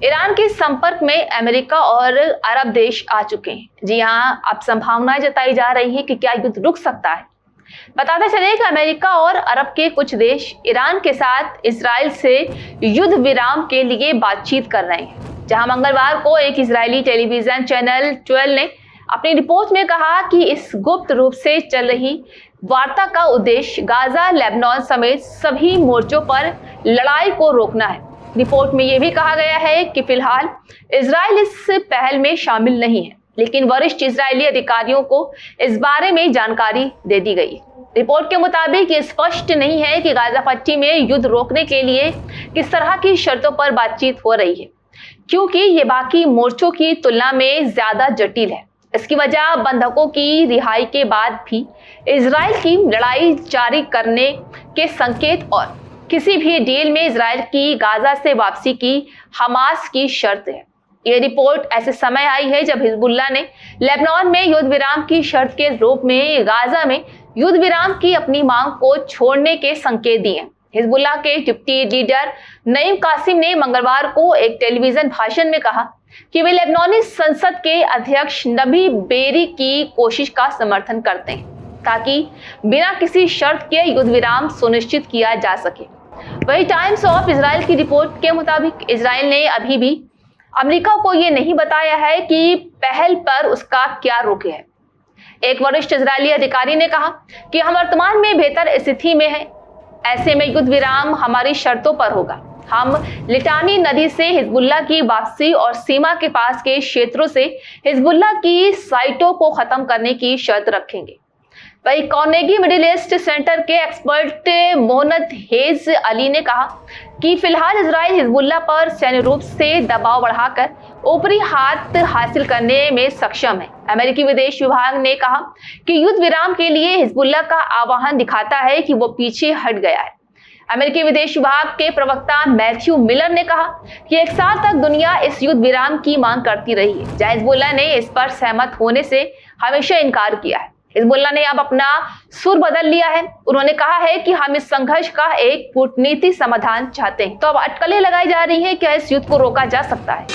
Iran के संपर्क में अमेरिका और अरब देश आ चुके हैं। जी हाँ, अब संभावनाएं जताई जा रही है कि क्या युद्ध रुक सकता है। बताते चले कि अमेरिका और अरब के कुछ देश ईरान के साथ इजराइल से युद्ध विराम के लिए बातचीत कर रहे हैं। जहां मंगलवार को एक इजरायली टेलीविजन चैनल 12 ने अपनी रिपोर्ट में कहा कि इस गुप्त रूप से चल रही वार्ता का उद्देश्य गाजा, लेबनान समेत सभी मोर्चों पर लड़ाई को रोकना है। रिपोर्ट में यह भी कहा गया है कि फिलहाल इजराइल इस पहल में शामिल नहीं है, लेकिन वरिष्ठ इजरायली अधिकारियों को इस बारे में जानकारी दे दी गई। रिपोर्ट के मुताबिक ये स्पष्ट नहीं है कि गाजा पट्टी में युद्ध रोकने के लिए किस तरह की शर्तों पर बातचीत हो रही है, क्योंकि ये बाकी मोर्चों की तुलना में ज्यादा जटिल है। इसकी वजह बंधकों की रिहाई के बाद भी इजराइल की लड़ाई जारी करने के संकेत और किसी भी डील में इजराइल की गाजा से वापसी की हमास की शर्त है। यह रिपोर्ट ऐसे समय आई है जब हिजबुल्लाह ने लेबनान में युद्ध विराम की शर्त के रूप में गाजा में युद्ध विराम की अपनी मांग को छोड़ने के संकेत दिए। हिजबुल्लाह के डिप्टी लीडर नईम कासिम ने मंगलवार को एक टेलीविजन भाषण में कहा कि वे लेबनानी संसद के अध्यक्ष नबी बेरी की कोशिश का समर्थन करते हैं ताकि बिना किसी शर्त के युद्ध विराम सुनिश्चित किया जा सके। वही टाइम्स ऑफ इजराइल की रिपोर्ट के मुताबिक इजराइल ने अभी भी अमेरिका को यह नहीं बताया है कि पहल पर उसका क्या रुख है। एक वरिष्ठ इजरायली अधिकारी ने कहा कि हम वर्तमान में बेहतर स्थिति में हैं। ऐसे में युद्ध विराम हमारी शर्तों पर होगा। हम लिटानी नदी से हिजबुल्लाह की वापसी और सीमा के पास के क्षेत्रों से हिजबुल्लाह की साइटों को खत्म करने की शर्त रखेंगे। वही कार्नेगी मिडिल ईस्ट सेंटर के एक्सपर्ट मोहम्मद हेज अली ने कहा कि फिलहाल इजराइल हिजबुल्लाह पर सैन्य रूप से दबाव बढ़ाकर ऊपरी हाथ हासिल करने में सक्षम है। अमेरिकी विदेश विभाग ने कहा कि युद्ध विराम के लिए हिजबुल्लाह का आह्वान दिखाता है कि वो पीछे हट गया है। अमेरिकी विदेश विभाग के प्रवक्ता मैथ्यू मिलर ने कहा कि 1 साल तक दुनिया इस युद्ध विराम की मांग करती रही है, जहां हिजबुल्लाह ने इस पर सहमत होने से हमेशा इनकार किया है। हिजबुल्लाह ने अब अपना सुर बदल लिया है। उन्होंने कहा है कि हम इस संघर्ष का एक कूटनीतिक समाधान चाहते हैं। तो अब अटकलें लगाई जा रही हैं, क्या इस युद्ध को रोका जा सकता है?